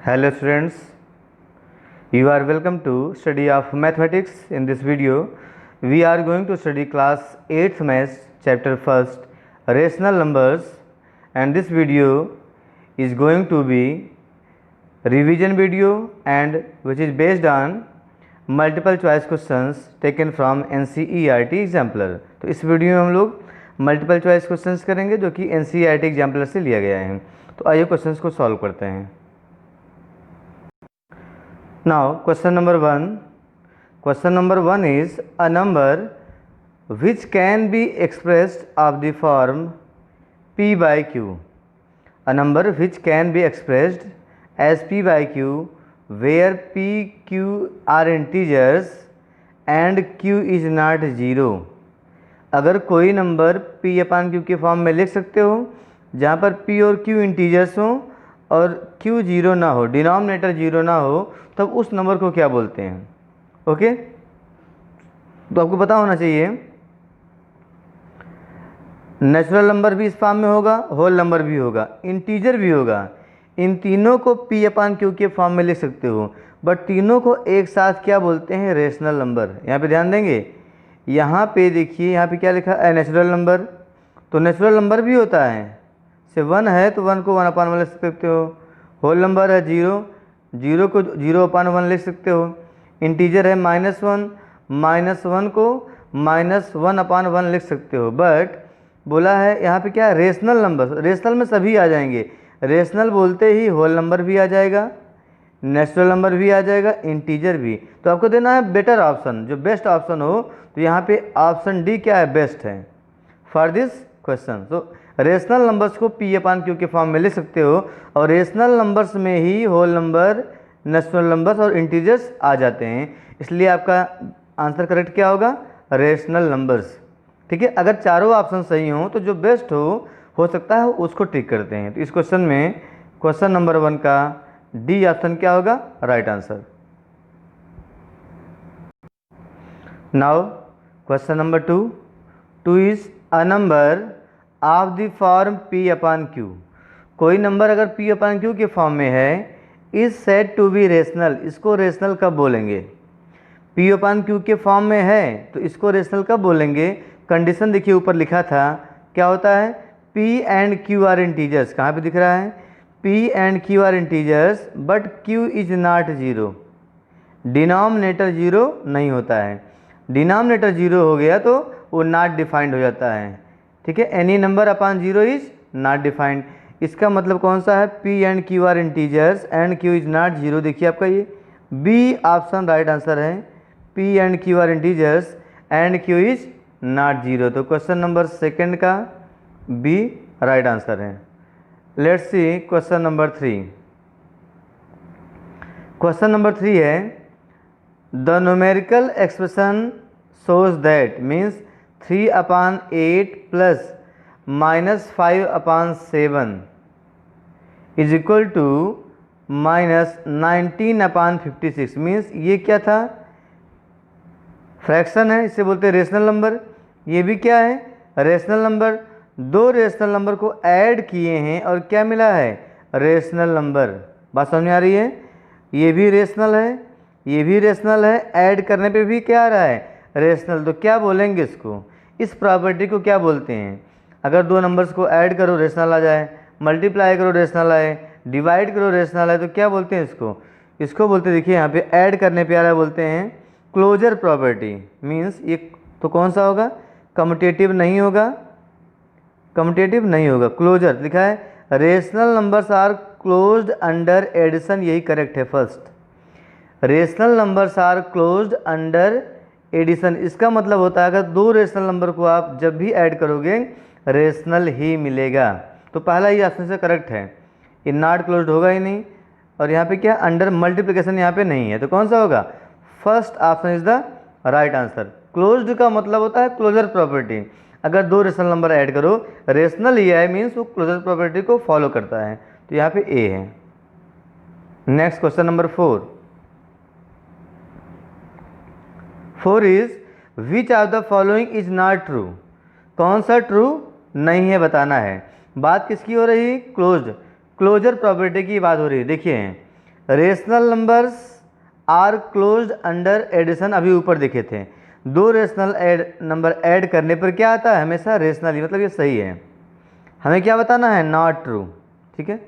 Hello students, you are welcome to study of mathematics. In this video, we are going to study class 8th maths chapter 1st rational numbers, and this video is going to be revision video and which is based on multiple choice questions taken from NCERT exemplar. तो इस video में हम लोग multiple choice questions करेंगे जो कि NCERT exemplar से लिया गया है। तो आइए क्वेश्चंस को सॉल्व करते हैं। Now question number 1 is a number which can be expressed of the form p by q. A number which can be expressed as p by q where p, q are integers and q is not 0. अगर कोई number p upon q के form में लिख सकते हो जहाँ पर p और q इंटीजर्स हो और q जीरो ना हो, डिनोमिनेटर जीरो ना हो, तब उस नंबर को क्या बोलते हैं। ओके, तो आपको पता होना चाहिए नेचुरल नंबर भी इस फॉर्म में होगा, होल नंबर भी होगा, इंटीजर भी होगा। इन तीनों को p अपान q के फॉर्म में लिख सकते हो, बट तीनों को एक साथ क्या बोलते हैं, रेशनल नंबर। यहाँ पे ध्यान देंगे, यहाँ पे देखिए, यहाँ पे क्या लिखा है, नेचुरल नंबर। तो नेचुरल नंबर भी होता है, से 1 है तो 1 को 1 अपान 1 लिख सकते हो। होल नंबर है 0, 0 को 0 अपान 1 लिख सकते हो। इंटीजर है -1, -1 को -1 अपान 1 लिख सकते हो। बट बोला है यहाँ पे क्या, रेशनल नंबर। रेशनल में सभी आ जाएंगे। रेशनल बोलते ही होल नंबर भी आ जाएगा, नेचुरल नंबर भी आ जाएगा, इंटीजर भी। तो आपको देना है बेटर ऑप्शन, जो बेस्ट ऑप्शन हो। तो यहाँ पे ऑप्शन डी क्या है, बेस्ट है फॉर दिस क्वेश्चन। तो रेशनल नंबर्स को p अपान q के फॉर्म में लिख सकते हो, और रेशनल नंबर्स में ही होल नंबर, नेचुरल नंबर्स और इंटीजर्स आ जाते हैं। इसलिए आपका आंसर करेक्ट क्या होगा, रेशनल नंबर्स। ठीक है, अगर चारों ऑप्शन सही हों तो जो बेस्ट हो सकता है उसको टिक करते हैं। तो इस क्वेश्चन में क्वेश्चन नंबर 1 का डी ऑप्शन क्या होगा, right answer. Now question number 2 is a number of the form p upon q। कोई नंबर अगर p अपान q के फॉर्म में है, is said to be rational. इसको रेशनल कब बोलेंगे, p अपान q के फॉर्म में है तो इसको रेशनल कब बोलेंगे। कंडीशन देखिए ऊपर लिखा था, क्या होता है, p and q are integers. कहाँ पे दिख रहा है, p and q are integers but q is not 0। Denominator 0 नहीं होता है। डिनोमिनेटर 0 हो गया तो वो नॉट डिफाइंड हो जाता है। ठीक है, any number upon 0 is not defined. इसका मतलब कौन सा है, p and q are integers and q is not 0। देखिए आपका ये बी ऑप्शन राइट आंसर है, p and q are integers and q is not 0। तो क्वेश्चन नंबर 2 का बी राइट आंसर है। Let's see question number 3। Question number 3 है, the numerical expression shows that means 3 upon 8 plus -5 upon 7 is equal to -19 upon 56। Means ये क्या था, fraction है, इसे बोलते हैं रेशनल नंबर। ये भी क्या है, रेशनल नंबर। दो रेशनल नंबर को ऐड किए हैं और क्या मिला है, रेशनल नंबर। बात समझ में आ रही है, ये भी रेशनल है, ये भी रेशनल है, ऐड करने पे भी क्या आ रहा है, रेशनल। तो क्या बोलेंगे इसको, इस प्रॉपर्टी को क्या बोलते हैं। अगर दो नंबर्स को ऐड करो रेशनल आ जाए, मल्टीप्लाई करो रेशनल आए, डिवाइड करो रेशनल आए, तो क्या बोलते हैं इसको बोलते हैं, देखिए यहाँ पे ऐड करने पे आ रहा है, बोलते हैं क्लोजर प्रॉपर्टी। मीन्स ये तो कौन सा होगा, कम्यूटेटिव नहीं होगा, कम्यूटेटिव नहीं होगा, क्लोजर लिखा है। Rational numbers are closed under addition, यही करेक्ट है first. Rational numbers are closed under addition. इसका मतलब होता है अगर दो रेशनल नंबर को आप जब भी ऐड करोगे रेशनल ही मिलेगा। तो पहला ही ऑप्शन से करेक्ट है, ये नॉट क्लोज्ड होगा ही नहीं। और यहाँ पे क्या, अंडर मल्टीप्लिकेशन यहाँ पे नहीं है, तो कौन सा होगा, first option is the right answer. Closed का मतलब होता है क्लोजर प्रॉपर्टी। अगर दो रेशनल नंबर ऐड करो, रेशनल ही है मीन्स वो क्लोजर प्रॉपर्टी को फॉलो करता है। तो यहाँ पे ए है। Next question number 4 is which of the following is not true. कौन सा ट्रू नहीं है बताना है। बात किसकी हो रही, क्लोजर प्रॉपर्टी की बात हो रही है। देखिए rational numbers are closed under addition, अभी ऊपर देखे थे, दो रेशनल नंबर ऐड करने पर क्या आता है, हमेशा रेशनल ही, मतलब ये सही है। हमें क्या बताना है, नॉट ट्रू। ठीक है।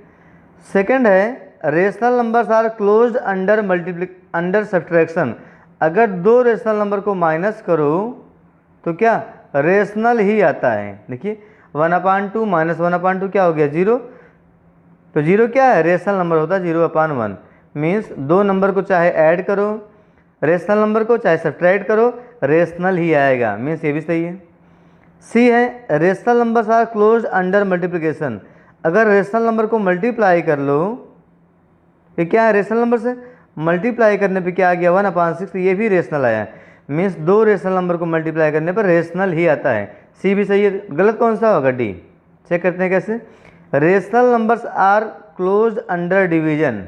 सेकंड है rational numbers are closed under subtraction, अगर दो रेशनल नंबर को माइनस करो तो क्या रेशनल ही आता है। देखिए 1/2 माइनस 1/2 क्या हो गया, 0। तो 0 क्या है, रेशनल नंबर होता है, 0/1 मीन्स दो नंबर को चाहे ऐड करो रेशनल नंबर को, चाहे सब्ट्रैक्ट करो, रेशनल ही आएगा, मीन्स ये भी सही है। सी है rational numbers are closed under multiplication, अगर रेशनल नंबर को मल्टीप्लाई कर लो, ये क्या है, रेशनल नंबर से मल्टीप्लाई करने पे क्या आ गया, 1/6, ये भी रेशनल आया, मीन्स दो रेशनल नंबर को मल्टीप्लाई करने पर रेशनल ही आता है। सी भी सही है। गलत कौन सा होगा, डी। चेक करते हैं कैसे। Rational numbers are closed under division,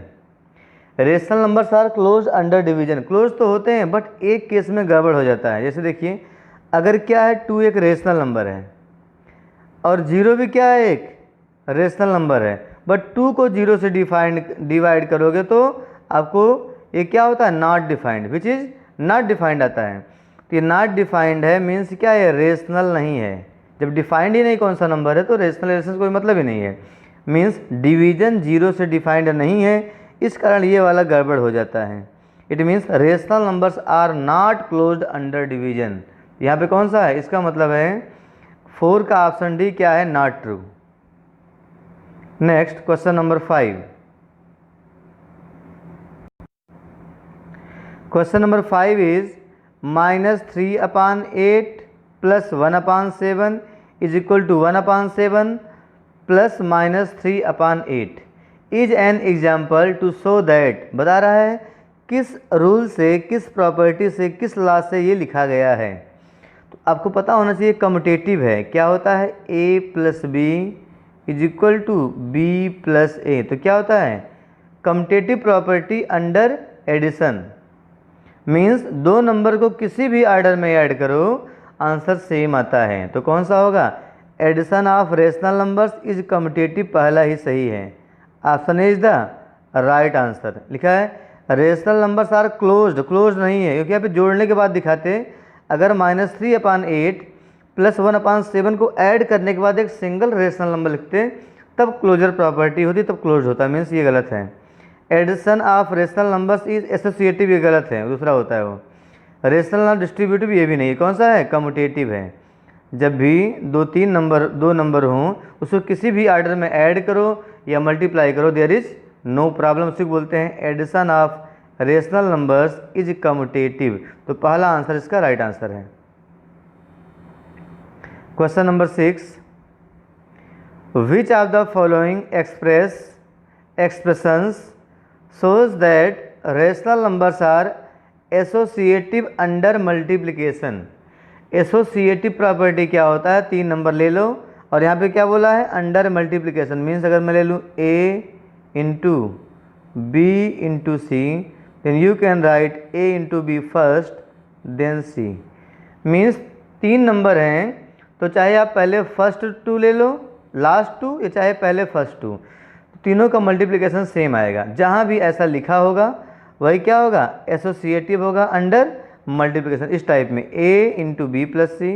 rational numbers are close under division, close तो होते हैं बट एक केस में गड़बड़ हो जाता है। जैसे देखिए अगर क्या है 2 एक रेशनल नंबर है और 0 भी क्या है, एक रेशनल नंबर है, बट 2 को 0 से डिवाइड करोगे तो आपको ये क्या होता है, not defined, which is not defined आता है। तो ये नॉट डिफाइंड है मीन्स क्या है, रेशनल नहीं है। जब डिफाइंड ही नहीं कौन सा नंबर है तो रेशनल कोई मतलब ही नहीं है, मीन्स डिवीजन 0 से डिफाइंड नहीं है, इस कारण ये वाला गड़बड़ हो जाता है। It means rational numbers are not closed under division. यहाँ पे कौन सा है, इसका मतलब है 4 का ऑप्शन डी क्या है, not true. Next question number 5। Question number 5 is -3/8 plus 1/7 is equal to 1/7 plus -3/8 is an example to show that, बता रहा है किस रूल से, किस प्रॉपर्टी से, किस लॉ से ये लिखा गया है। तो आपको पता होना चाहिए कम्यूटेटिव है, क्या होता है, a plus B is equal to B plus A. तो क्या होता है, commutative property under addition, means दो नंबर को किसी भी ऑर्डर में ऐड करो आंसर सेम आता है। तो कौन सा होगा, addition of rational numbers is commutative, पहला ही सही है, option is the right answer. लिखा है rational numbers are closed, close नहीं है क्योंकि यहाँ पे जोड़ने के बाद दिखाते, अगर -3/8 प्लस 1/7 को ऐड करने के बाद एक सिंगल रेशनल नंबर लिखते तब क्लोजर प्रॉपर्टी होती, तब क्लोज होता, मीन्स ये गलत है। Addition of rational numbers is associative, ये गलत है, दूसरा होता है वो। रेशनल नंबर डिस्ट्रीब्यूटिव, ये भी नहीं, कौन सा है, कम्यूटेटिव है। जब भी दो नंबर हों उसको किसी भी ऑर्डर में ऐड करो या मल्टीप्लाई करो, देयर इज नो प्रॉब्लम, उसी को बोलते हैं addition of rational numbers is commutative. तो पहला आंसर इसका राइट आंसर है। Question number 6, which of the following expressions shows that rational numbers are associative under multiplication। Associative property क्या होता है, 3 नंबर ले लो और यहाँ पे क्या बोला है, अंडर मल्टीप्लिकेशन, मीन्स अगर मैं ले लूँ a into B into C, then you can write a into B first then c। Means 3 number हैं तो चाहे आप पहले फर्स्ट 2 ले लो, लास्ट 2, या चाहे पहले फर्स्ट 2, तीनों का मल्टीप्लिकेशन सेम आएगा। जहाँ भी ऐसा लिखा होगा वही क्या होगा, एसोसिएटिव होगा अंडर मल्टीप्लिकेशन। इस टाइप में a into B plus C,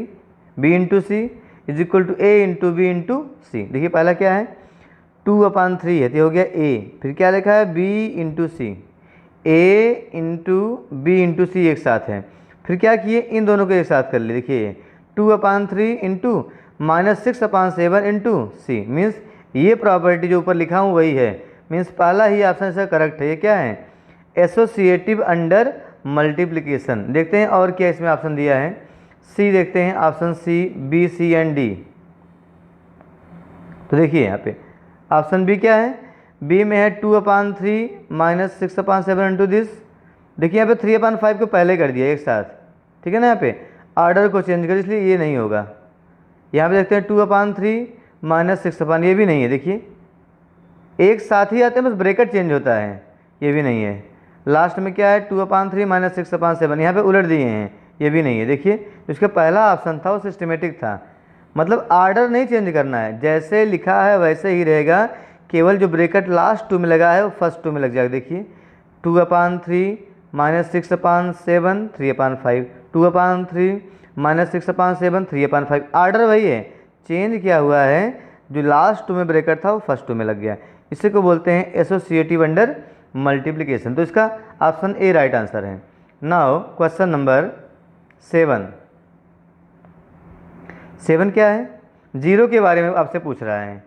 B into C is equal to a into B into C. देखिए पहला क्या है, 2/3 है, तो हो गया a, फिर क्या लिखा है, b into C, a into B into C एक साथ है, फिर क्या किए, इन दोनों को एक साथ कर लिए। देखिए 2/3 इंटू -6/7 इंटू सी, मीन्स ये प्रॉपर्टी जो ऊपर लिखा हूँ वही है, मीन्स पहला ही ऑप्शन से करेक्ट है। ये क्या है, एसोसिएटिव अंडर मल्टीप्लिकेशन। देखते हैं और क्या इसमें ऑप्शन दिया है, सी देखते हैं, option C, B, C and D. तो देखिए यहाँ पे ऑप्शन बी क्या है, बी में है 2/3 -6/7 इंटू दिस। देखिए यहाँ पे 3/5 को पहले कर दिया एक साथ, ठीक है ना, यहाँ पे ऑर्डर को चेंज कर, इसलिए ये नहीं होगा। यहाँ पे देखते हैं 2/3 -6/, ये भी नहीं है, देखिए एक साथ ही आते हैं, बस ब्रैकेट चेंज होता है, ये भी नहीं है। लास्ट में क्या है, 2/3 -6/7, यहाँ पे उलट दिए हैं, ये भी नहीं है। देखिए इसका पहला ऑप्शन था वो सिस्टमेटिक था, मतलब आर्डर नहीं चेंज करना है, जैसे लिखा है वैसे ही रहेगा, केवल जो ब्रैकेट लास्ट 2 में लगा है वो फर्स्ट 2 में लग जाएगा। देखिए 2/3 -6/7 3/5, 2/3 -6/7 3/5। आर्डर वही है, चेंज क्या हुआ है, जो लास्ट 2 में ब्रेकर था वो फर्स्ट 2 में लग गया। इसी को बोलते हैं एसोसिएटिव अंडर मल्टीप्लिकेशन। तो इसका ऑप्शन ए राइट आंसर है। नाउ क्वेश्चन नंबर 7 क्या है, जीरो के बारे में आपसे पूछ रहा है।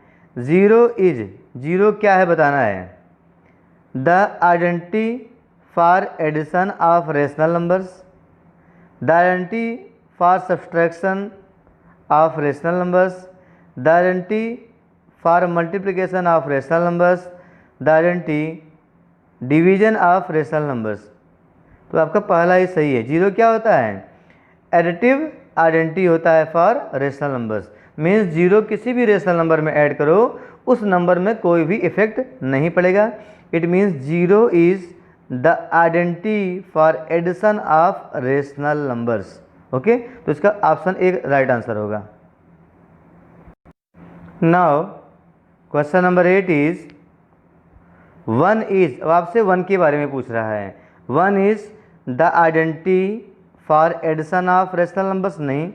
जीरो क्या है बताना है। The identity for addition of rational numbers, the identity for subtraction of rational numbers, the identity for multiplication of rational numbers, the identity division of rational numbers. तो आपका पहला ही सही है। जीरो क्या होता है, एडिटिव आइडेंटिटी होता है for rational numbers. Means zero किसी भी रेशनल नंबर में ऐड करो उस नंबर में कोई भी इफेक्ट नहीं पड़ेगा। It means zero is the identity for addition of rational numbers. Okay, तो इसका ऑप्शन ए राइट आंसर होगा। Now question number 8 is 1 is, अब आपसे 1 के बारे में पूछ रहा है। 1 is the identity for addition of rational numbers, नहीं,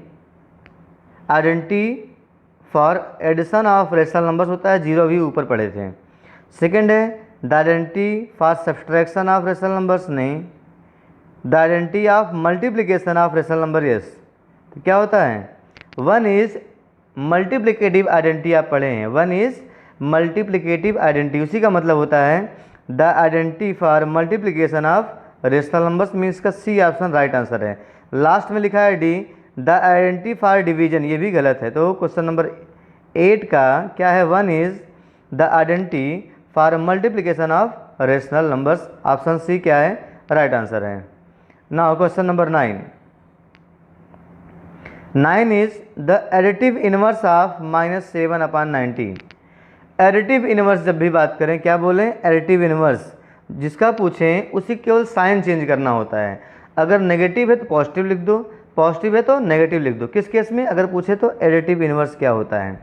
identity for addition of rational numbers होता है, जीरो भी ऊपर पढ़े थे। सेकंड है the identity for subtraction of rational numbers, नहीं, the identity of multiplication of rational number, yes. तो क्या होता है, 1 इज मल्टीप्लिकेटिव आइडेंटिटी, आप पढ़े हैं, 1 इज मल्टीप्लिकेटिव आइडेंटिटी। उसी का मतलब होता है the identity for multiplication of rational numbers, means का सी ऑप्शन राइट आंसर है। लास्ट में लिखा है D, the identity for division, ये भी गलत है। तो क्वेश्चन नंबर 8 का क्या है, 1 is the identity for multiplication of rational numbers, option C क्या है, राइट आंसर है। Now question number 9 is the additive inverse of -7/19। Additive inverse जब भी बात करें क्या बोलें, एडिटिव इनवर्स जिसका पूछें उसी केवल साइन चेंज करना होता है। अगर नेगेटिव है तो पॉजिटिव लिख दो, पॉजिटिव है तो नेगेटिव लिख दो। किस केस में अगर पूछे तो एडिटिव इनवर्स क्या होता है।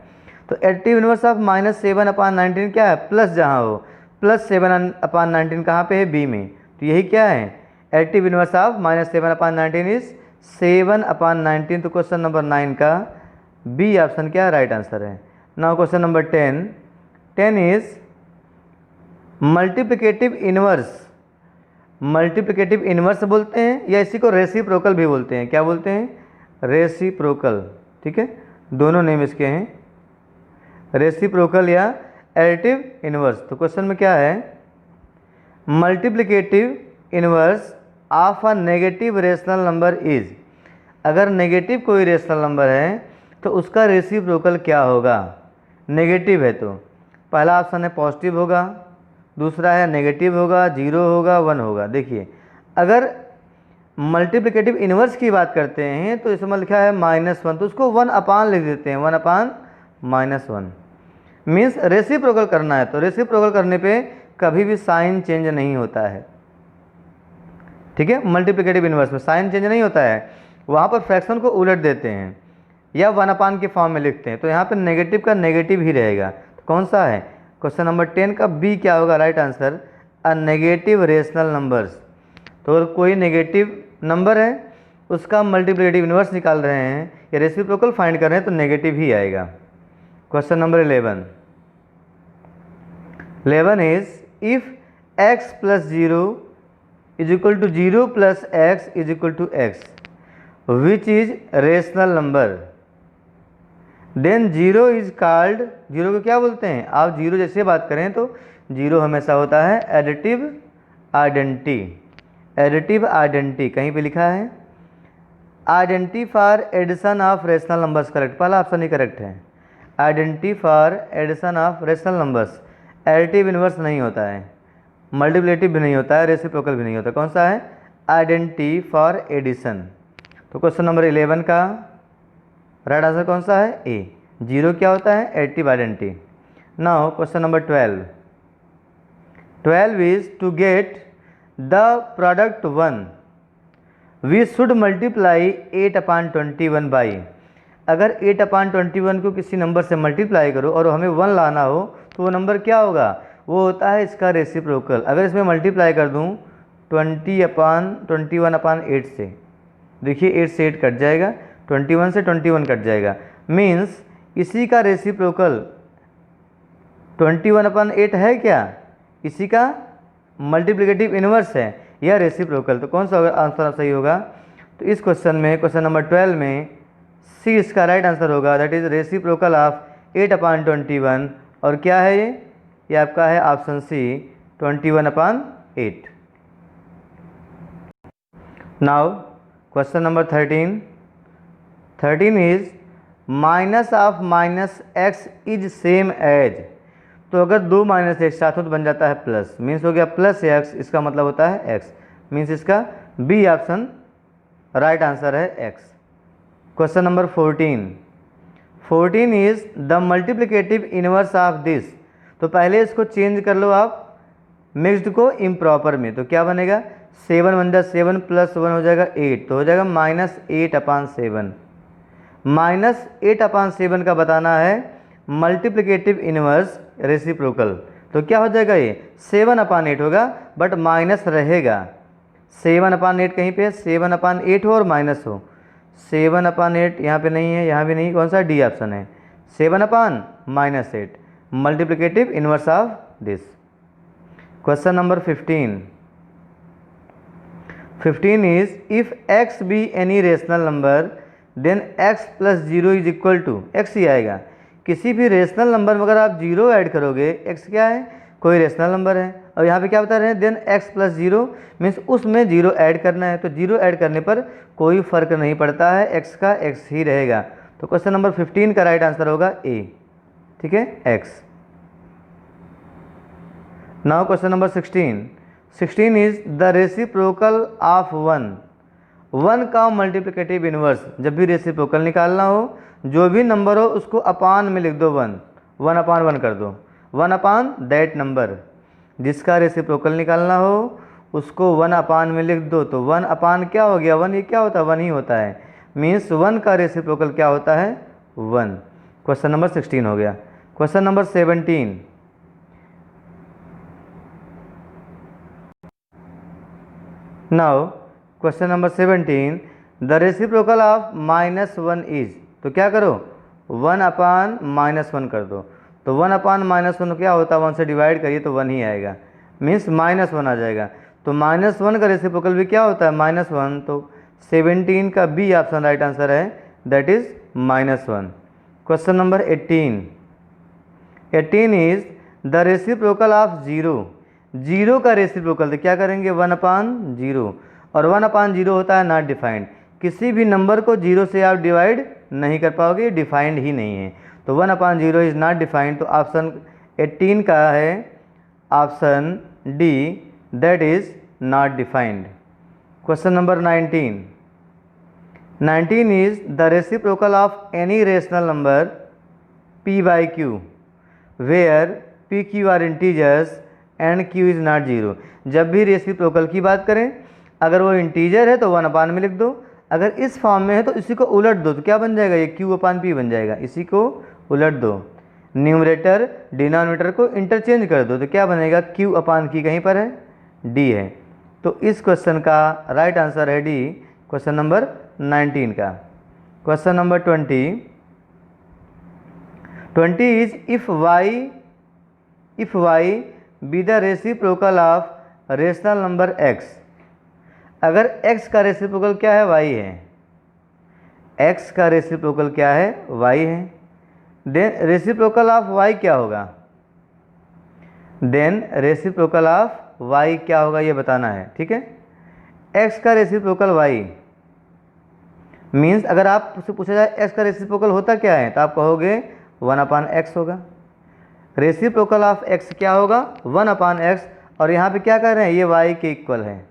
तो एडिटिव इनवर्स ऑफ -7/19 क्या है, प्लस, जहाँ हो +7/19 कहाँ पे है, बी में। तो यही क्या है, एडिटिव इनवर्स ऑफ -7/19 इज 7/19। तो क्वेश्चन नंबर 9 का बी ऑप्शन क्या राइट आंसर है। Now question number 10 is multiplicative inverse. Multiplicative inverse बोलते हैं या इसी को रेसिप्रोकल भी बोलते हैं, क्या बोलते हैं, रेसिप्रोकल। ठीक है, दोनों नेम इसके हैं, रेसिप्रोकल या एडिटिव इनवर्स। तो क्वेश्चन में क्या है, multiplicative inverse of a negative rational number is. अगर नेगेटिव कोई रेशनल नंबर है तो उसका रेसिप्रोकल क्या होगा, नेगेटिव है तो पहला ऑप्शन है पॉजिटिव होगा, दूसरा है नेगेटिव होगा, 0 होगा, 1 होगा। देखिए अगर मल्टीप्लिकेटिव इनवर्स की बात करते हैं तो इसमें लिखा है -1, तो उसको 1/, लिख देते हैं, 1/-1। मीन्स रेसिप्रोकल करना है, तो रेसिप्रोकल करने पे कभी भी साइन चेंज नहीं होता है। ठीक है, मल्टीप्लिकेटिव इनवर्स में साइन चेंज नहीं होता है, वहाँ पर फ्रैक्शन को उलट देते हैं या 1/, के फॉर्म में लिखते हैं। तो यहाँ पे नेगेटिव का नेगेटिव ही रहेगा। तो कौन सा है, क्वेश्चन नंबर 10 का बी क्या होगा right answer, a negative rational numbers. तो अगर कोई नेगेटिव नंबर है उसका मल्टीप्लिकेटिव इनवर्स निकाल रहे हैं या रेसिप्रोकल फाइंड कर रहे हैं तो नेगेटिव ही आएगा। Question number 11 is if x + 0 = 0 + x = x which is rational number, then 0 is called, 0 को क्या बोलते हैं, आप 0 जैसे बात करें तो 0 हमेशा होता है एडिटिव आइडेंटिटी। एडिटिव आइडेंटिटी कहीं पे लिखा है, identity for addition of rational numbers, correct, पहला ऑप्शन ही करेक्ट है, identity for addition of rational numbers. Additive inverse नहीं होता है, मल्टीप्लिकेटिव भी नहीं होता है, रेसिप्रोकल भी नहीं होता। कौन सा है, आइडेंटिटी फॉर एडिशन। तो क्वेश्चन नंबर 11 का राइट आंसर कौन सा है, ए। 0 क्या होता है, additive identity. Now question number 12 is to get the product 1 we should multiply 8/21 by. अगर 8/21 को किसी नंबर से मल्टीप्लाई करो और हमें 1 लाना हो तो वो नंबर क्या होगा, वो होता है इसका रेसिप्रोकल। अगर इसमें मल्टीप्लाई कर दूं 21/8 से। देखिए 8 से 8 कट जाएगा, 21 से 21 कट जाएगा। मीन्स इसी का रेसिप्रोकल 21/8 है क्या? इसी का मल्टीप्लिकेटिव इनवर्स है या रेसिप्रोकल। तो कौन सा आंसर सही होगा? तो इस क्वेश्चन में, क्वेश्चन नंबर 12 में सी इसका राइट आंसर होगा। That is reciprocal of 8/21। और क्या है ये आपका है option C 21/8। Now question number 13 is minus of minus X is same as. तो अगर दो माइनस एक्स साथ हो तो बन जाता है प्लस, मीन्स हो गया प्लस एक्स, इसका मतलब होता है एक्स, मीन्स इसका बी ऑप्शन राइट आंसर है x. Question number 14 is the multiplicative inverse of this. तो पहले इसको चेंज कर लो आप मिक्स्ड को इम्प्रॉपर में, तो क्या बनेगा 7 बन जाए 7 + 1 हो जाएगा 8, तो हो जाएगा -8/7। -8/7 का बताना है मल्टीप्लिकेटिव इनवर्स रेसिप्रोकल। तो क्या हो जाएगा ये 7/8 होगा, बट माइनस रहेगा। 7/8 कहीं पे 7/8 हो और माइनस हो। 7/8 यहाँ पे नहीं है, यहाँ भी नहीं, कौन सा डी ऑप्शन है 7/-8 multiplicative inverse of this. Question number 15 is if x be any rational number then x + 0 is equal to x ही आएगा। किसी भी रेशनल नंबर में अगर आप 0 ऐड करोगे, x क्या है कोई रेशनल नंबर है, और यहाँ पे क्या बता रहे हैं देन x + 0 मीन्स उसमें 0 ऐड करना है। तो 0 ऐड करने पर कोई फर्क नहीं पड़ता है, x का x ही रहेगा। तो क्वेश्चन नंबर 15 का राइट आंसर होगा ए, ठीक है x। Now question number 16 is the reciprocal of 1 का मल्टीप्लिकेटिव इनवर्स। जब भी रेसिप्रोकल निकालना हो, जो भी नंबर हो उसको अपान में लिख दो 1/1 कर दो, 1 दैट नंबर। जिसका रेसिप्रोकल निकालना हो उसको 1 में लिख दो, तो 1 क्या हो गया 1, ये क्या होता है 1 ही होता है, मीन्स 1 का रेसिप्रोकल क्या होता है 1। क्वेश्चन नंबर 16 हो गया। Question number 17 now question number 17 the reciprocal of -1 is. तो क्या करो 1/-1 कर दो, तो 1/-1 क्या होता है 1 से डिवाइड करिए तो 1 ही आएगा, मीन्स -1 आ जाएगा। तो -1 का रेसिप्रोकल भी क्या होता है -1, तो 17 का बी ऑप्शन राइट आंसर है, that is -1। Question number 18 is the reciprocal of 0 का रेसिप्रोकल। तो क्या करेंगे 1/0, और 1/0 होता है नॉट डिफाइंड। किसी भी नंबर को 0 से आप डिवाइड नहीं कर पाओगे, डिफाइंड ही नहीं है। तो 1/0 इज नॉट डिफाइंड, तो ऑप्शन 18 का है option D, that is not defined. Question number 19 is the reciprocal of any rational number p/q where p/q are integers and q is not 0। जब भी रेसिप्रोकल की बात करें, अगर वो इंटीजर है तो 1/में लिख दो, अगर इस फॉर्म में है तो इसी को उलट दो, तो क्या बन जाएगा ये q/p बन जाएगा। इसी को उलट दो, न्यूमरेटर डिनोमिनेटर को इंटरचेंज कर दो, तो क्या बनेगा q/q कहीं पर है d है। तो इस क्वेश्चन का राइट आंसर है डी, क्वेश्चन नंबर 19 का। Question number 20 is if y be the reciprocal of rational number x। अगर x का रेसिप्रोकल क्या है y है, x का रेसिप्रोकल क्या है y है, देन रेसिप्रोकल ऑफ y क्या होगा, देन रेसिप्रोकल ऑफ y क्या होगा ये बताना है, ठीक है। x का रेसिप्रोकल y मीन्स अगर आपसे पूछा जाए x का रेसिप्रोकल होता क्या है, तो आप कहोगे 1/x होगा। रेसिप्रोकल ऑफ x क्या होगा 1/x, और यहाँ पे क्या कर रहे हैं ये y के इक्वल है।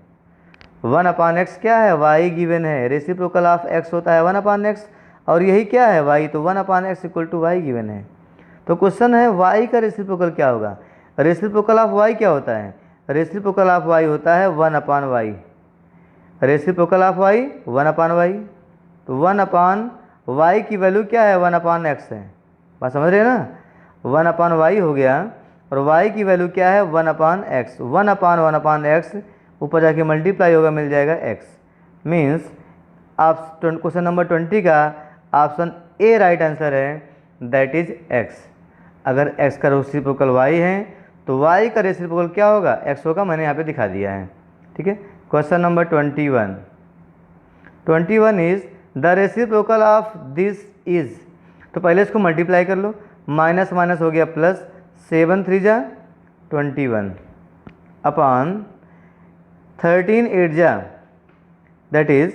1/x क्या है y गिवन है, रेसिप्रोकल ऑफ x होता है 1/x, और यही क्या है y, तो 1/x = y गिवन है। तो क्वेश्चन है y का रेसिप्रोकल क्या होगा। रेसिप्रोकल ऑफ y क्या होता है, रेसिप्रोकल ऑफ y होता है 1/y। Reciprocal of y 1/y, तो 1/y की वैल्यू क्या है 1/x है, बात समझ रहे हैं ना। 1/y हो गया, और y की वैल्यू क्या है 1/x। 1/1/x ऊपर जाके मल्टीप्लाई होगा, मिल जाएगा x। मीन्स आप क्वेश्चन नंबर 20 का ऑप्शन ए राइट आंसर है, दैट इज x। अगर x का रेसिप्रोकल y है तो y का रेसिप्रोकल क्या होगा, x होगा। मैंने यहाँ पे दिखा दिया है, ठीक है। Question number 21 is the reciprocal of this is. तो पहले इसको मल्टीप्लाई कर लो, माइनस माइनस हो गया प्लस, 7 3 जा 21 अपॉन 13 8 जा दैट इज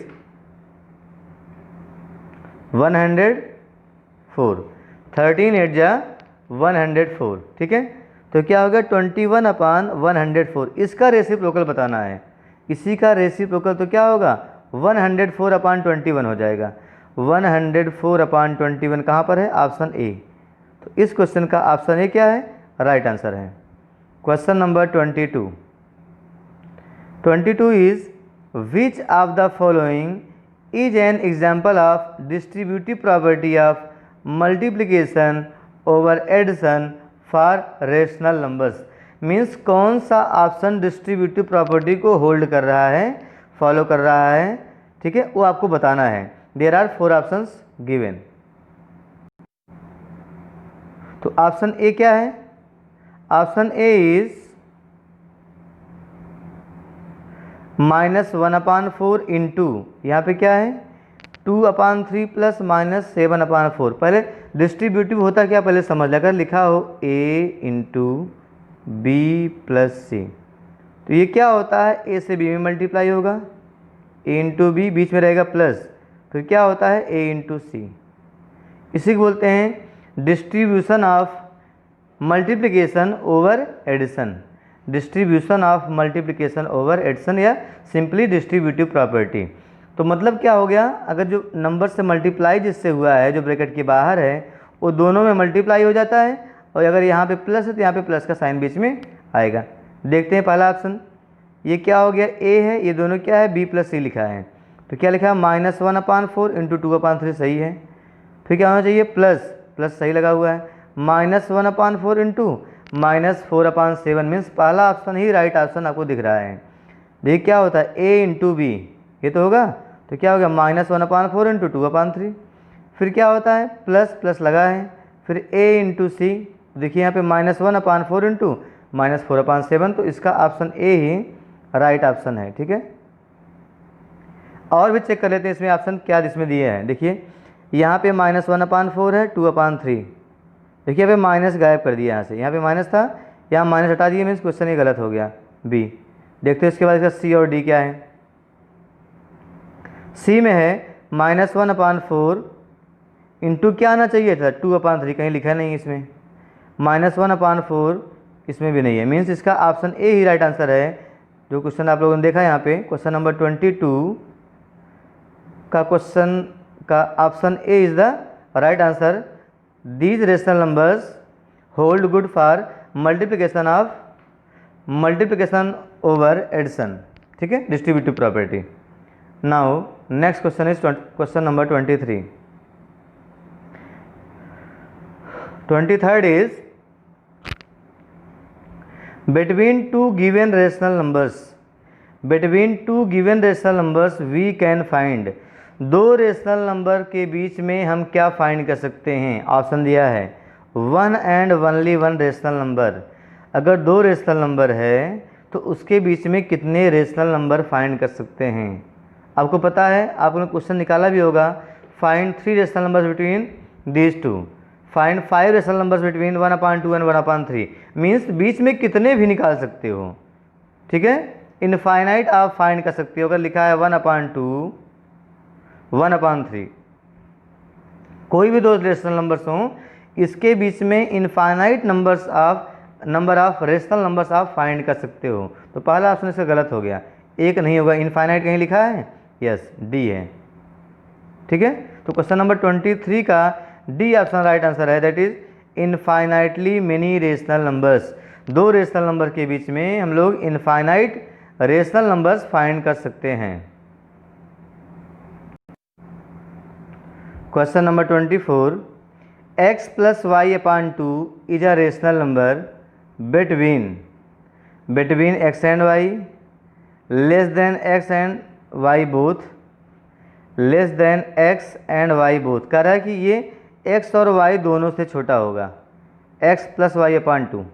104। 13 8 जा 104, ठीक है। तो क्या होगा 21 अपॉन 104, इसका रेसिप्रोकल बताना है। इसी का रेसिप्रोकल तो क्या होगा 104 अपॉन 21 हो जाएगा। 104 अपॉन 21 कहाँ पर है, ऑप्शन ए। तो इस क्वेश्चन का ऑप्शन ए क्या है, राइट आंसर है। Question number 22 is which of the following is an example of distributive property of multiplication over addition for rational numbers. Means कौन सा ऑप्शन डिस्ट्रीब्यूटिव प्रॉपर्टी को hold कर रहा है, फॉलो कर रहा है, ठीक है, वो आपको बताना है। There are 4 options given. तो ऑप्शन ए क्या है, ऑप्शन ए इज -1/4 इंटू, यहाँ पे क्या है 2/3 प्लस -7/4। पहले डिस्ट्रीब्यूटिव होता क्या, पहले समझ लिया। अगर लिखा हो a इंटू बी प्लस सी, तो ये क्या होता है, a से b में मल्टीप्लाई होगा, a इंटू बी, बीच में रहेगा प्लस, फिर क्या होता है a इंटू सी। इसी को बोलते हैं distribution of multiplication over addition. Distribution of multiplication over addition या सिंपली डिस्ट्रीब्यूटिव प्रॉपर्टी। तो मतलब क्या हो गया, अगर जो नंबर से मल्टीप्लाई जिससे हुआ है, जो ब्रैकेट के बाहर है, वो दोनों में मल्टीप्लाई हो जाता है, और अगर यहाँ पे प्लस है तो यहाँ पे प्लस का साइन बीच में आएगा। देखते हैं पहला ऑप्शन, ये क्या हो गया, ए है, ये दोनों क्या है, बी प्लस सी लिखा है। तो क्या लिखा है -1/4 इंटू 2/3 सही है। फिर क्या होना चाहिए, प्लस सही लगा हुआ है, -1/4 इंटू -4/7 मीन्स पहला ऑप्शन ही राइट ऑप्शन आपको दिख रहा है। देखिए क्या होता है a इंटू बी, ये तो होगा, तो क्या हो गया -1/4 इंटू 2/3। फिर क्या होता है प्लस लगा है, फिर a इंटू सी, देखिए यहाँ पे -1/4 इंटू -4/7, तो इसका ऑप्शन ए ही राइट ऑप्शन है, ठीक है। और भी चेक कर लेते हैं इसमें ऑप्शन क्या जिसमें दिए हैं। देखिए यहाँ पे -1/4 है, 2/3, देखिए यहाँ पे माइनस गायब कर दिया, यहाँ पे माइनस था, यहाँ माइनस हटा दिए, मीन्स क्वेश्चन ही गलत हो गया, बी। देखते हैं इसके बाद इसका सी और डी क्या है। सी में है -1/4 इंटू क्या आना चाहिए था 2/3, कहीं लिखा नहीं इसमें, -1/4 इसमें भी नहीं है, मीन्स इसका ऑप्शन ए ही राइट आंसर है। जो क्वेश्चन आप लोगों ने देखा यहाँ पे, क्वेश्चन नंबर 22 का क्वेश्चन का option A is the right answer. These rational numbers hold good for multiplication over addition, ठीक है, distributive property. Now next question is question number 23। 23rd is between two given rational numbers we can find। दो rational number के बीच में हम क्या find कर सकते हैं। ऑप्शन दिया है 1 एंड ओनली 1 रेशनल नंबर। अगर दो रेशनल नंबर है तो उसके बीच में कितने रेशनल नंबर फाइंड कर सकते हैं। आपको पता है, आपने क्वेश्चन निकाला भी होगा, find 3 rational numbers between these two, find 5 rational numbers between 1/2 and 1/3। Means बीच में कितने भी निकाल सकते हो, ठीक है। इनफाइनाइट आप फाइंड कर सकते हो। अगर लिखा है 1/2 1/3, कोई भी दो रेशनल नंबर्स हों, इसके बीच में infinite number of rational numbers आप फाइंड कर सकते हो। तो पहला ऑप्शन इसका गलत हो गया, एक नहीं होगा, इनफाइनाइट कहीं लिखा है, यस डी है, ठीक है। तो क्वेश्चन नंबर 23 का डी ऑप्शन राइट आंसर है, that is infinitely many rational numbers. दो रेशनल नंबर के बीच में हम लोग इनफाइनाइट रेशनल नंबर्स फाइंड कर सकते हैं। Question number 24, x + y/2 is a rational number between x and y less than X and Y both, less than X and Y both, कह रहा है कि ये एक्स और वाई दोनों से छोटा होगा, X plus Y upon two.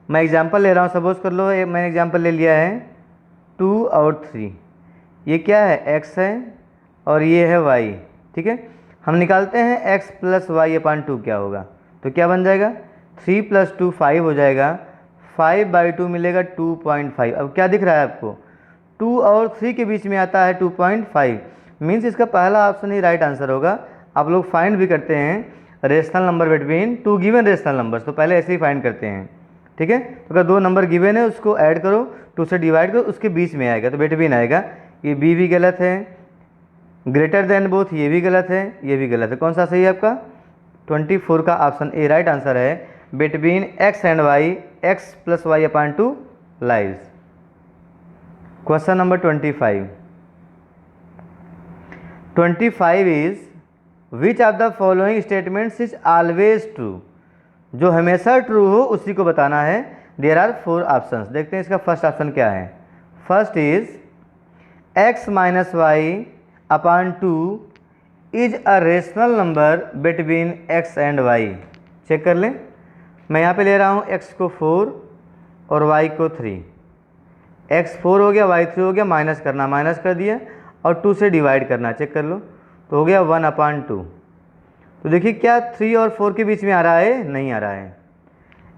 मैं एग्जांपल ले रहा हूँ, सपोज कर लो मैंने एग्जांपल ले लिया है 2 और 3, ये क्या है x है और ये है y, ठीक है। हम निकालते हैं x plus Y upon two क्या होगा, तो क्या बन जाएगा 3 प्लस 2 5 हो जाएगा, 5/2 मिलेगा 2.5। अब क्या दिख रहा है आपको, 2 और 3 के बीच में आता है 2.5, मीन्स इसका पहला ऑप्शन ही राइट आंसर होगा। आप लोग फाइंड भी करते हैं rational number between two given rational numbers, तो पहले ऐसे ही फाइंड करते हैं, ठीक है। तो अगर दो नंबर गिवन है उसको ऐड करो, 2 से डिवाइड करो, उसके बीच में आएगा तो बिटवीन आएगा। ये बी भी गलत है, ग्रेटर देन बोथ ये भी गलत है, ये भी गलत है। कौन सा सही है आपका 24 का ऑप्शन ए राइट आंसर है। Between X and Y X plus Y upon two lies. Question number 25 is which of the following statements is always true, जो हमेशा ट्रू हो उसी को बताना है। देयर आर 4 ऑप्शंस, देखते हैं इसका फर्स्ट ऑप्शन क्या है। First is x minus Y upon two is a rational number between x and y। Check कर लें, मैं यहाँ पे ले रहा हूँ x को 4 और y को 3, x 4 हो गया y 3 हो गया, माइनस करना माइनस कर दिया और 2 से डिवाइड करना, चेक कर लो तो हो गया 1/2। तो देखिए क्या 3 और 4 के बीच में आ रहा है, नहीं आ रहा है।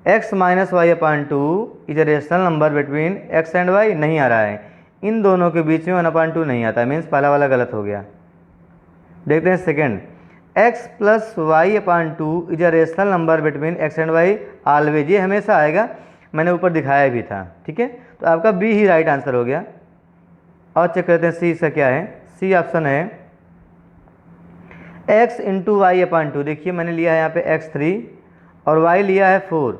x minus Y upon two is a rational number between x and y, नहीं आ रहा है। इन दोनों के बीच में 1/2 नहीं आता, मीन्स पहला वाला गलत हो गया। देखते हैं second, x plus Y upon two is a rational number between x and y always, ये हमेशा आएगा, मैंने ऊपर दिखाया भी था, ठीक है। तो आपका बी ही राइट आंसर हो गया। और चेक करते हैं सी इसका क्या है। सी ऑप्शन है x into Y upon two, देखिए मैंने लिया है यहाँ पे x3 और y लिया है 4,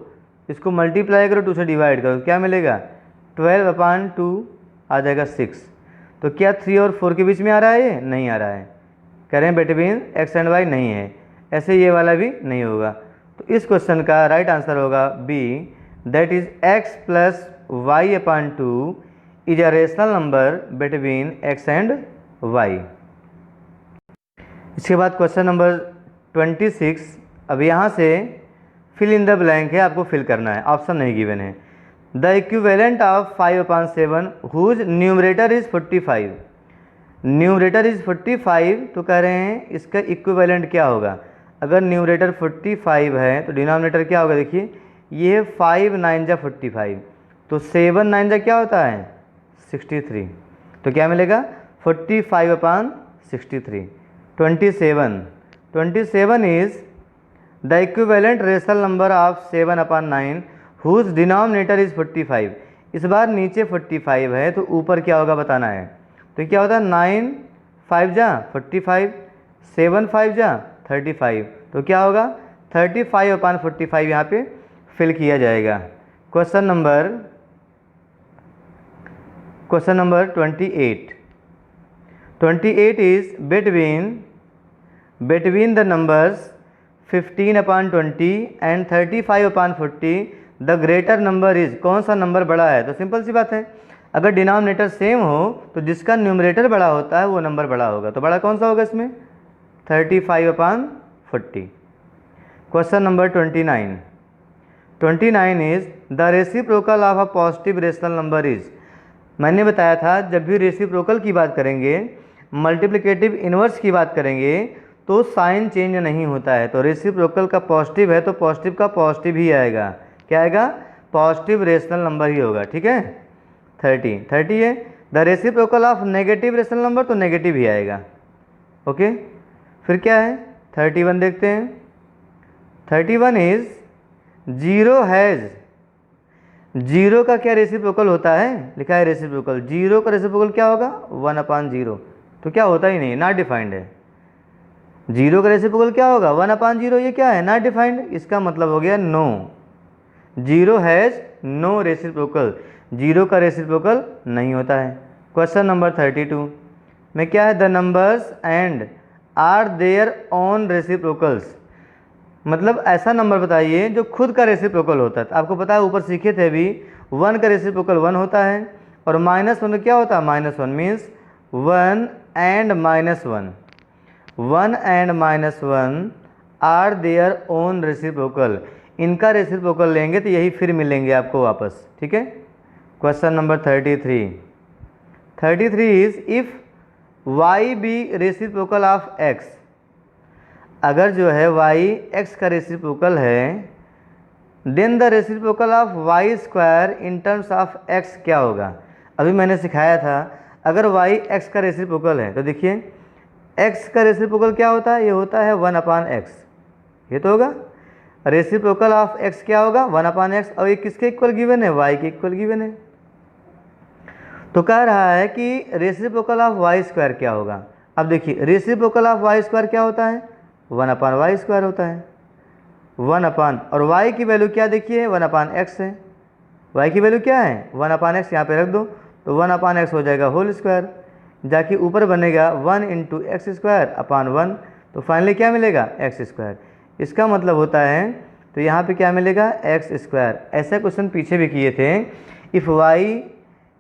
इसको मल्टीप्लाई करो 2 से डिवाइड करो, क्या मिलेगा 12/2 आ जाएगा 6। तो क्या 3 और 4 के बीच में आ रहा है, ये नहीं आ रहा है। कह रहे हैं बिटवीन x एंड y नहीं है, ऐसे ये वाला भी नहीं होगा। तो इस क्वेश्चन का राइट आंसर होगा B, that is x plus Y upon two is a rational number between x and y। इसके बाद क्वेश्चन नंबर 26, अब यहाँ से फिल इन द ब्लैंक है, आपको फिल करना है, ऑप्शन नहीं गिवन है। The equivalent of 5/7 whose numerator is 45, numerator is 45, तो कह रहे हैं इसका इक्विवेलेंट क्या होगा। अगर न्यूमरेटर 45 है तो डिनोमिनेटर क्या होगा, देखिए ये 5 9 जा 45, तो 7 9 जा क्या होता है 63, तो क्या मिलेगा 45/63। 27 is the equivalent rational number of 7/9 whose denominator is 45। इस बार नीचे 45 है तो ऊपर क्या होगा बताना है। तो क्या होता है 9 5 जा 45, 7 5 जा 35, तो क्या होगा 35/45 यहाँ पे फिल किया जाएगा। Question number 28 is between the numbers 15/20 and 35/40 the greater number is, कौन सा नंबर बड़ा है। तो सिंपल सी बात है, अगर डिनोमिनेटर सेम हो तो जिसका न्यूमरेटर बड़ा होता है वो नंबर बड़ा होगा, तो बड़ा कौन सा होगा इसमें 35/40। Question number 29 is the reciprocal of a positive rational number is. मैंने बताया था जब भी रेसिप्रोकल की बात करेंगे, मल्टीप्लिकेटिव इनवर्स की बात करेंगे तो साइन चेंज नहीं होता है। तो रेसिप्रोकल का पॉजिटिव है तो पॉजिटिव का पॉजिटिव ही आएगा, क्या आएगा पॉजिटिव रेशनल नंबर ही होगा, ठीक है। 30 है। The reciprocal of negative rational number तो नेगेटिव ही आएगा, ओके। फिर क्या है 31 देखते हैं। 31 इज जीरो हैज़, जीरो का क्या रेसिप्रोकल होता है, लिखा है रेसिप्रोकल, जीरो का रेसिप्रोकल क्या होगा 1/0, तो क्या होता ही नहीं, नॉट डिफाइंड है। जीरो का रेसिप्रोकल क्या होगा 1/0, ये क्या है नॉट डिफाइंड, इसका मतलब हो गया no, zero has no reciprocal, zero का रेसिप्रोकल नहीं होता है। क्वेश्चन नंबर 32 में क्या है, the numbers and are their own reciprocals, मतलब ऐसा नंबर बताइए जो खुद का रेसिप्रोकल होता है। आपको पता है ऊपर सीखे थे अभी 1 का रेसिप्रोकल 1 होता है और -1 क्या होता है, -1 means 1 and -1, 1 and -1 are their own reciprocal, इनका रेसिप्रोकल लेंगे तो यही फिर मिलेंगे आपको वापस, ठीक है। Question number 33 is if y be reciprocal of x, अगर जो है y x का रेसिप्रोकल है, then the reciprocal of y square in terms of x क्या होगा। अभी मैंने सिखाया था अगर y x का रेसिप्रोकल है तो देखिए x का रेसिप्रोकल क्या होता है, ये होता है 1/x, ये तो होगा। रेसिप्रोकल ऑफ x क्या होगा, 1/x, और ये किसके इक्वल गिवन है, y के इक्वल गिवन है। तो कह रहा है कि रेसिप्रोकल ऑफ y स्क्वायर क्या होगा। अब देखिए रेसिप्रोकल ऑफ y स्क्वायर क्या होता है, 1/y स्क्वायर होता है, 1 और y की वैल्यू क्या देखिए 1/x है, y की वैल्यू क्या है 1/x, यहाँ पे रख दो तो 1/x हो जाएगा होल स्क्वायर, जाके ऊपर बनेगा 1 × x²/1, तो फाइनली क्या मिलेगा x²। इसका मतलब होता है तो यहाँ पे क्या मिलेगा x²। ऐसा क्वेश्चन पीछे भी किए थे, if y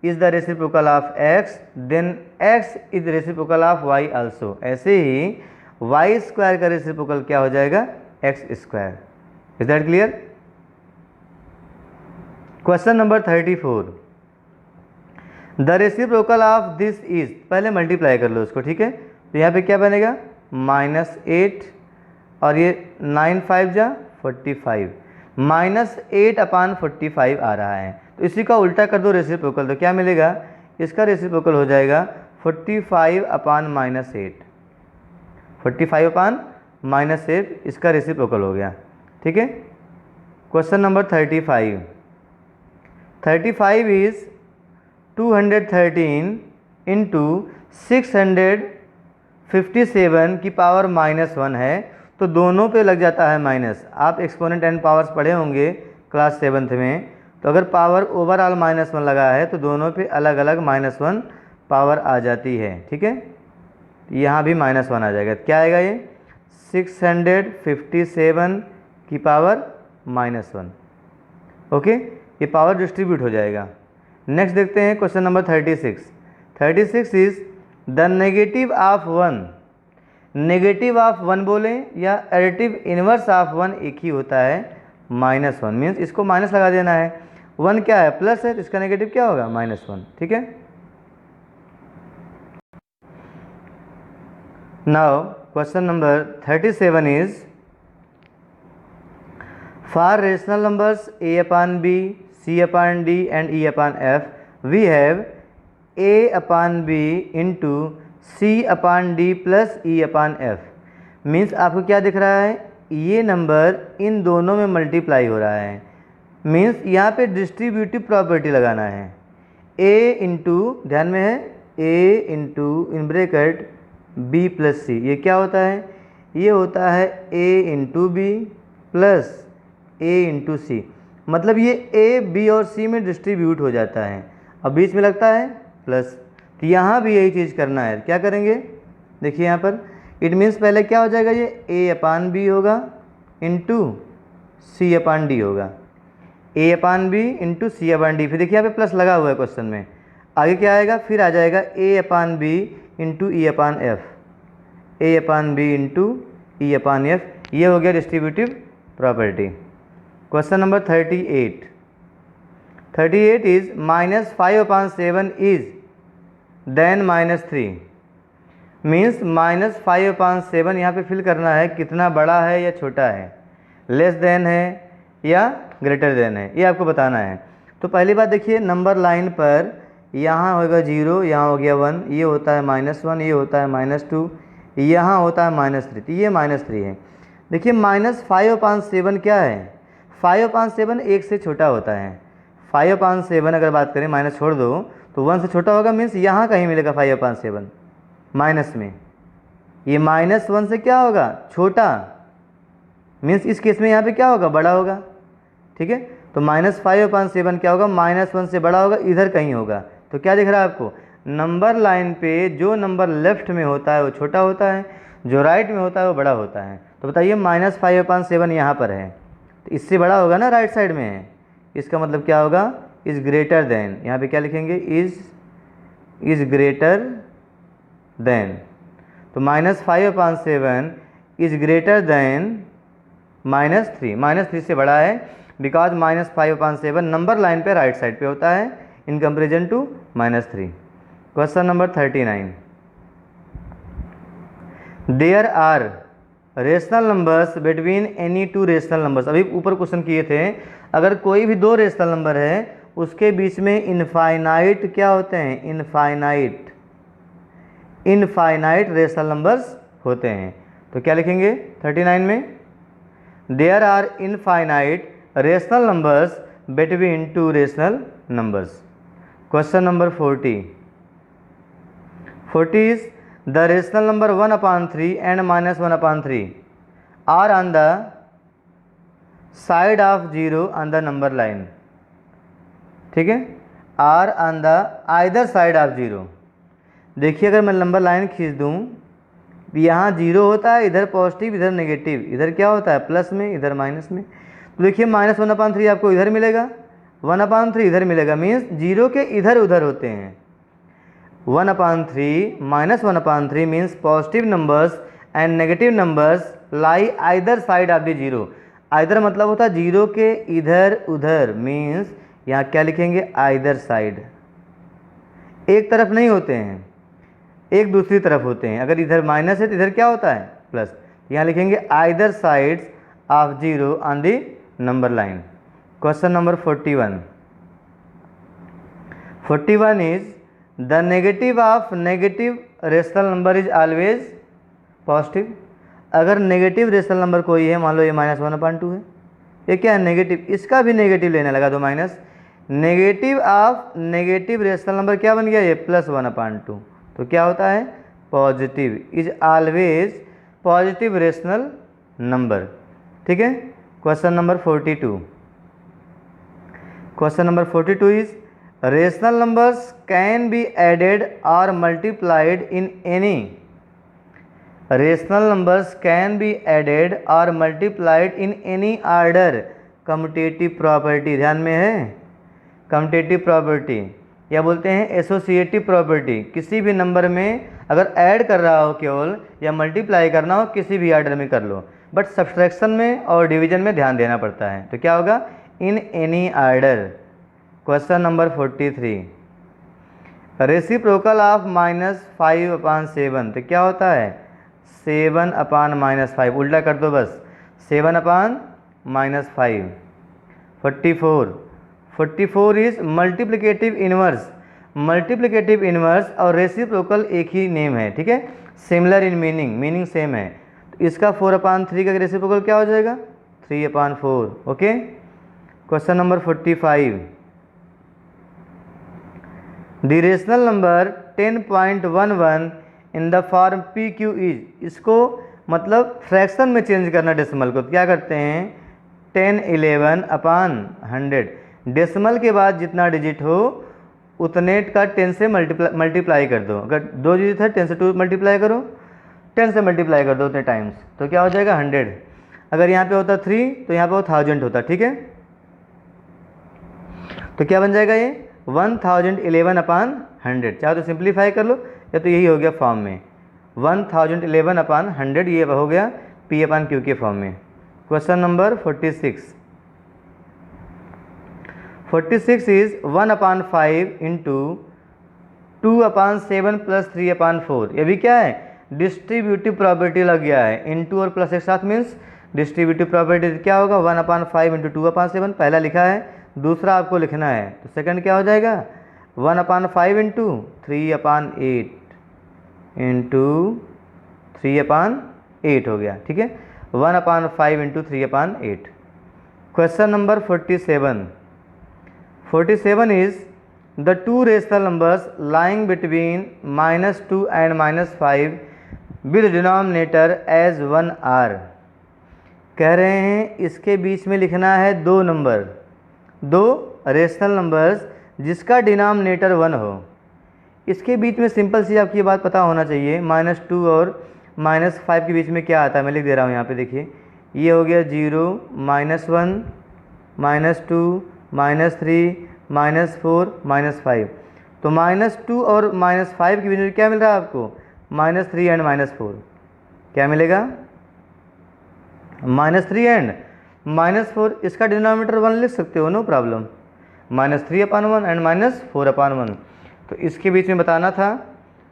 is the reciprocal of x then x is reciprocal of y also. ऐसे ही y² का रेसिप्रोकल क्या हो जाएगा x²। Is that clear. Question number 34, the reciprocal of this is, पहले मल्टीप्लाई कर लो उसको, ठीक है। तो यहाँ पे क्या बनेगा -8 और ये 9 5 जा 45, -8/45 आ रहा है, तो इसी का उल्टा कर दो रेसिप्रोकल, तो क्या मिलेगा, इसका रेसिप्रोकल हो जाएगा 45/-8, 45/-8 इसका रेसिप्रोकल हो गया, ठीक है। क्वेश्चन नंबर 35 इज 213 × 657 की पावर -1 है, तो दोनों पे लग जाता है माइनस। आप एक्सपोनेंट एंड पावर्स पढ़े होंगे क्लास 7th में, तो अगर पावर ओवरऑल -1 लगा है तो दोनों पे अलग अलग -1 पावर आ जाती है, ठीक है। यहाँ भी -1 आ जाएगा, क्या आएगा ये 657 की पावर -1, ओके, ये पावर डिस्ट्रीब्यूट हो जाएगा। नेक्स्ट देखते हैं question number 36 is the negative of 1, negative of 1 बोलें या एडिटिव इनवर्स ऑफ 1 एक ही होता है, -1 मीन्स इसको माइनस लगा देना है, 1 क्या है प्लस है तो इसका नेगेटिव क्या होगा -1, ठीक है। Now question number 37 is for rational numbers a/b, c/d and e/f we have a/b into c/d plus e/f, means आपको क्या दिख रहा है, ये नंबर इन दोनों में मल्टीप्लाई हो रहा है, मीन्स यहाँ पे डिस्ट्रीब्यूटिव प्रॉपर्टी लगाना है, a इंटू, ध्यान में है a into in bracket b plus c, ये क्या होता है, ये होता है a into B plus a into C, मतलब ये a b और c में डिस्ट्रीब्यूट हो जाता है, अब बीच में लगता है प्लस, तो यहाँ भी यही चीज़ करना है, क्या करेंगे देखिए यहाँ पर, इट मीन्स पहले क्या हो जाएगा, ये a/b होगा इंटू c/d होगा, a/b इंटू c/d, फिर देखिए यहाँ पे प्लस लगा हुआ है क्वेश्चन में, आगे क्या आएगा, फिर आ जाएगा a/b into e/f, a/b into e/f, ये हो गया distributive property. Question number 38 is -5/7 is than -3, means -5/7 यहाँ पे फिल करना है, कितना बड़ा है या छोटा है, लेस देन है या ग्रेटर देन है, ये आपको बताना है। तो पहली बात देखिए नंबर लाइन पर यहाँ होगा 0, यहाँ हो गया 1, ये होता है -1, ये होता है -2, यहाँ होता है -3, तो ये -3 है। देखिए -5/7 क्या है, 5/7 1 से छोटा होता है, 5/7 अगर बात करें माइनस छोड़ दो तो 1 से छोटा होगा, मीन्स यहाँ कहीं मिलेगा 5/7 माइनस में, ये -1 से क्या होगा छोटा, मीन्स इस केस में यहाँ पे क्या होगा बड़ा होगा, ठीक है। तो -5/7 क्या होगा, -1 से बड़ा होगा, इधर कहीं होगा, तो क्या दिख रहा है आपको, नंबर लाइन पे जो नंबर लेफ्ट में होता है वो छोटा होता है, जो राइट में होता है वो बड़ा होता है। तो बताइए -5/7 यहाँ पर है, तो इससे बड़ा होगा ना, राइट साइड में है, इसका मतलब क्या होगा इज़ ग्रेटर देन, यहाँ पे क्या लिखेंगे, इज़ ग्रेटर देन। तो -5/7 इज़ ग्रेटर देन -3, -3 से बड़ा है, बिकॉज -5/7 नंबर लाइन पे राइट साइड पे होता है in comparison to -3। Question number 39, there are rational numbers between any two rational numbers. अभी ऊपर क्वेश्चन किए थे, अगर कोई भी दो रेशनल नंबर है उसके बीच में इनफाइनाइट क्या होते हैं, इनफाइनाइट रेशनल नंबर्स होते हैं। तो क्या लिखेंगे 39 में, there are infinite rational numbers between two rational numbers. Question number 40 is the rational number 1/3 and -1/3 are on the side of 0 on the number line. ठीक है, are on the either side of 0। देखिए अगर मैं number line खींच दूँ, यहाँ 0 होता है, इधर पॉजिटिव इधर नेगेटिव, इधर क्या होता है प्लस में इधर माइनस में। तो देखिए -1/3 आपको इधर मिलेगा, 1/3 इधर मिलेगा, मीन्स 0 के इधर उधर होते हैं। 1/3 -1/3 means positive numbers and negative numbers lie either side of the 0। Either मतलब होता है 0 के इधर उधर, मीन्स यहाँ क्या लिखेंगे, आइदर साइड। एक तरफ नहीं होते हैं, एक दूसरी तरफ होते हैं। अगर इधर माइनस है तो इधर क्या होता है प्लस। यहाँ लिखेंगे either sides of 0 on the number line. Question number 41 is the negative of negative rational number is always positive. अगर नेगेटिव रेशनल नंबर कोई है, मान लो ये -1/2 है, ये क्या है नेगेटिव, इसका भी नेगेटिव लेने लगा तो minus, negative of negative rational number क्या बन गया ये +1/2। तो क्या होता है positive, is always positive rational number. ठीक है, question number 42 is rational numbers can be added और multiplied in any. Rational numbers can be added और multiplied in any order. Commutative property ध्यान में है, कम्यूटेटिव प्रॉपर्टी या बोलते हैं एसोसिएटिव प्रॉपर्टी। किसी भी नंबर में अगर ऐड कर रहा हो केवल या मल्टीप्लाई करना हो किसी भी ऑर्डर में कर लो, बट सब्सट्रैक्शन में और डिवीजन में ध्यान देना पड़ता है। तो क्या होगा इन any order. Question number 43 reciprocal of -5/7। तो क्या होता है 7/-5, उल्टा कर दो बस, 7/-5। 44 is multiplicative inverse. Multiplicative inverse और रेसिप्रोकल एक ही नेम है, ठीक है, सिमिलर इन मीनिंग सेम है। तो इसका 4/3 का रेसिप्रोकल क्या हो जाएगा 3/4। Okay, question number 45 the rational number 10.11 in the form PQ is. इसको मतलब फ्रैक्शन में चेंज करना डेसिमल को, तो क्या करते हैं 1011/100। डेसिमल के बाद जितना डिजिट हो उतने का 10 से मल्टीप्लाई कर दो। अगर 2 डिजिट है 10 से 2 मल्टीप्लाई करो, 10 से मल्टीप्लाई कर दो उतने टाइम्स, तो क्या हो जाएगा 100। अगर यहाँ पे होता 3 तो यहाँ पे वो 1000 होता, ठीक है। तो क्या बन जाएगा ये 1011/100। चाहे तो सिंप्लीफाई कर लो या तो यही हो गया फॉर्म में 1011/100, ये हो गया P/Q के फॉर्म में। Question number 46 is 1/5 into 2/7 + 3/4। ये भी क्या है डिस्ट्रीब्यूटिव प्रॉपर्टी लग गया है, इंटू और प्लस एक साथ मीन्स डिस्ट्रीब्यूटिव प्रॉपर्टी। क्या होगा 1/5 इंटू 2/7 पहला लिखा है, दूसरा आपको लिखना है, तो सेकंड क्या हो जाएगा 1/5 इंटू 3/8 इंटू 3/8 हो गया, ठीक है, 1/5 into 3/8। Question number 47 is the two rational numbers lying between -2 and -5 with denominator as 1 are. कह रहे हैं इसके बीच में लिखना है दो नंबर, दो रेशनल नंबर्स जिसका डिनोमिनेटर 1 हो। इसके बीच में सिंपल सी आपकी बात पता होना चाहिए, -2 और -5 के बीच में क्या आता है, मैं लिख दे रहा हूँ यहाँ पे देखिए, ये हो गया 0 -1 -2 -3 -4 -5, तो -2 और -5 की वैल्यू क्या मिल रहा है आपको? -3 एंड -4। क्या मिलेगा? -3 एंड -4। इसका डिनोमिनेटर 1 लिख सकते हो, नो प्रॉब्लम। -3/1 एंड -4/1। तो इसके बीच में बताना था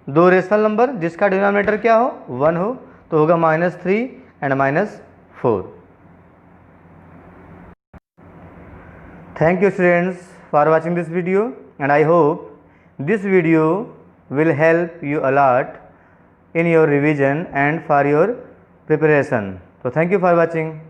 दो रेशनल नंबर जिसका डिनोमिनेटर क्या हो? 1 हो, तो होगा -3 and -4। Thank you students for watching this video, and I hope this video will help you a lot in your revision and for your preparation. So thank you for watching.